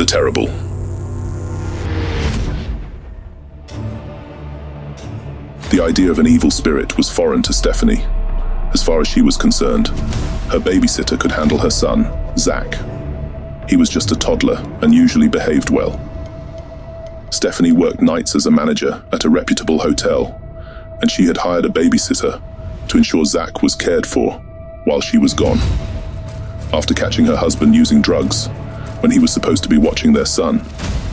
the terrible. The idea of an evil spirit was foreign to Stephanie. As far as she was concerned, her babysitter could handle her son, Zach. He was just a toddler and usually behaved well. Stephanie worked nights as a manager at a reputable hotel, and she had hired a babysitter to ensure Zach was cared for while she was gone. After catching her husband using drugs when he was supposed to be watching their son,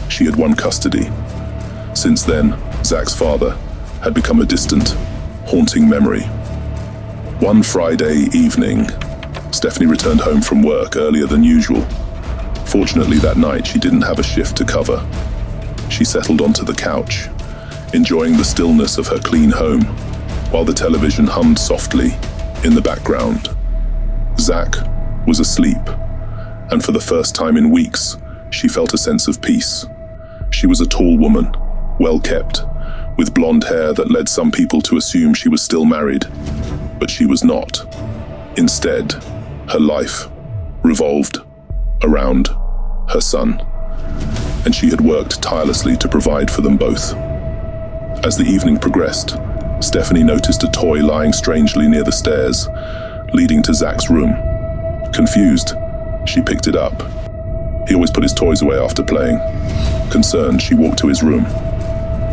she had won custody. Since then, Zach's father had become a distant, haunting memory. One Friday evening, Stephanie returned home from work earlier than usual. Fortunately, that night she didn't have a shift to cover. She settled onto the couch, enjoying the stillness of her clean home, while the television hummed softly in the background. Zach was asleep, and for the first time in weeks, she felt a sense of peace. She was a tall woman, well-kept, with blonde hair that led some people to assume she was still married, but she was not. Instead, her life revolved around her son, and she had worked tirelessly to provide for them both. As the evening progressed, Stephanie noticed a toy lying strangely near the stairs, leading to Zach's room. Confused, she picked it up. He always put his toys away after playing. Concerned, she walked to his room.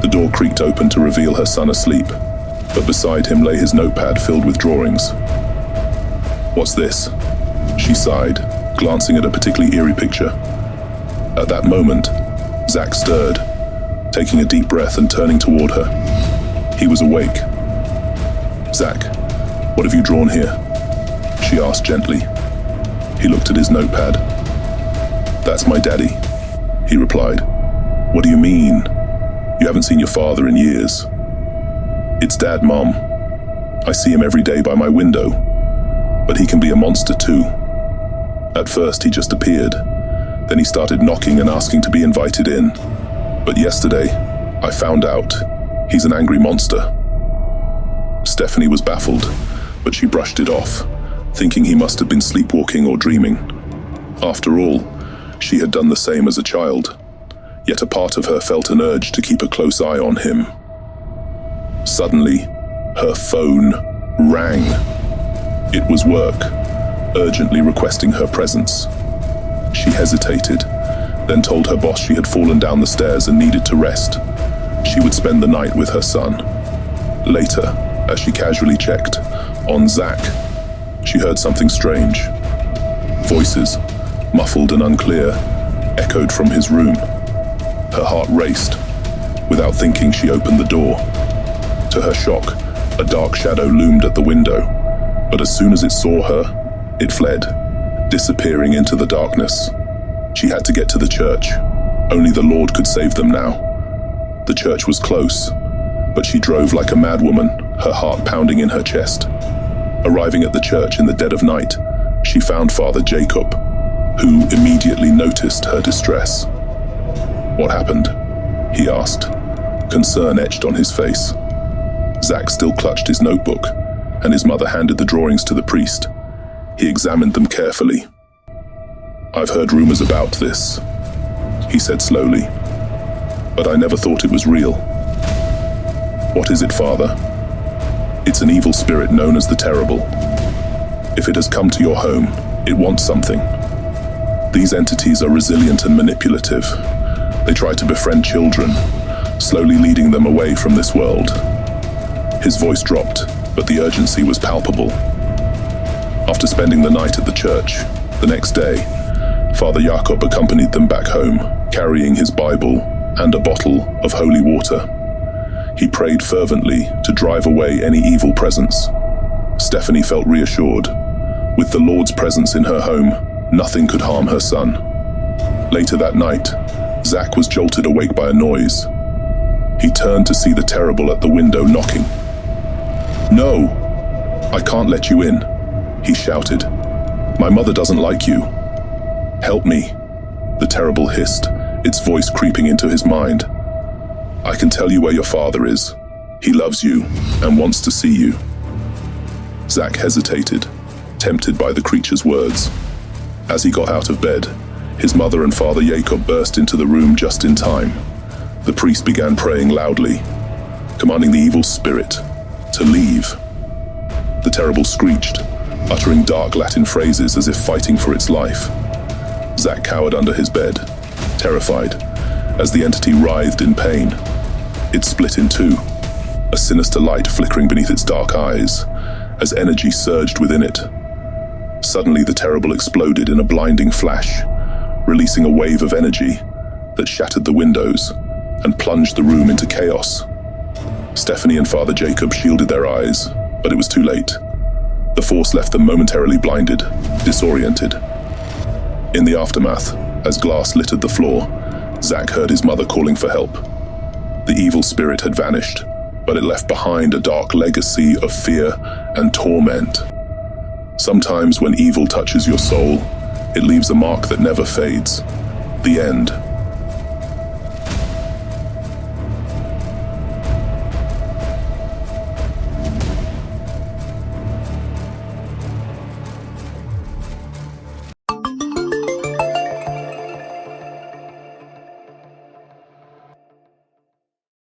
The door creaked open to reveal her son asleep, but beside him lay his notepad filled with drawings. "What's this?" she sighed, glancing at a particularly eerie picture. At that moment, Zach stirred, taking a deep breath and turning toward her. He was awake. "Zach, what have you drawn here?" she asked gently. He looked at his notepad. "That's my daddy," he replied. "What do you mean? You haven't seen your father in years." "It's Dad, Mom. I see him every day by my window, but he can be a monster too. At first he just appeared, then he started knocking and asking to be invited in. But yesterday, I found out he's an angry monster." Stephanie was baffled, but she brushed it off, thinking he must have been sleepwalking or dreaming. After all, she had done the same as a child, yet a part of her felt an urge to keep a close eye on him. Suddenly, her phone rang. It was work, urgently requesting her presence. She hesitated, then told her boss she had fallen down the stairs and needed to rest. She would spend the night with her son. Later, as she casually checked on Zach, she heard something strange. Voices, muffled and unclear, echoed from his room. Her heart raced. Without thinking, she opened the door. To her shock, a dark shadow loomed at the window, but as soon as it saw her, it fled, disappearing into the darkness. She had to get to the church. Only the Lord could save them now. The church was close, but she drove like a madwoman, her heart pounding in her chest. Arriving at the church in the dead of night, she found Father Jakob, who immediately noticed her distress. "What happened?" he asked, concern etched on his face. Zach still clutched his notebook, and his mother handed the drawings to the priest. He examined them carefully. "I've heard rumors about this," he said slowly, "but I never thought it was real." "What is it, Father?" "It's an evil spirit known as the Terrible. If it has come to your home, it wants something. These entities are resilient and manipulative. They try to befriend children, slowly leading them away from this world." His voice dropped, but the urgency was palpable. After spending the night at the church, the next day, Father Jakob accompanied them back home, carrying his Bible and a bottle of holy water. He prayed fervently to drive away any evil presence. Stephanie felt reassured. With the Lord's presence in her home, nothing could harm her son. Later that night, Zach was jolted awake by a noise. He turned to see the Terrible at the window knocking. "No! I can't let you in," he shouted. "My mother doesn't like you." "Help me," the Terrible hissed, its voice creeping into his mind. "I can tell you where your father is. He loves you and wants to see you." Zach hesitated, tempted by the creature's words. As he got out of bed, His mother and Father Jakob burst into the room just in time. The priest began praying loudly, commanding the evil spirit to leave. The terrible screeched, uttering dark Latin phrases as if fighting for its life. Zach cowered under his bed, terrified, as the entity writhed in pain. It split in two, a sinister light flickering beneath its dark eyes, as energy surged within it. Suddenly, the terrible exploded in a blinding flash, releasing a wave of energy that shattered the windows and plunged the room into chaos. Stephanie and Father Jakob shielded their eyes, but it was too late. The force left them momentarily blinded, disoriented. In the aftermath, as glass littered the floor, Zach heard his mother calling for help. The evil spirit had vanished, but it left behind a dark legacy of fear and torment. Sometimes when evil touches your soul, it leaves a mark that never fades. The end.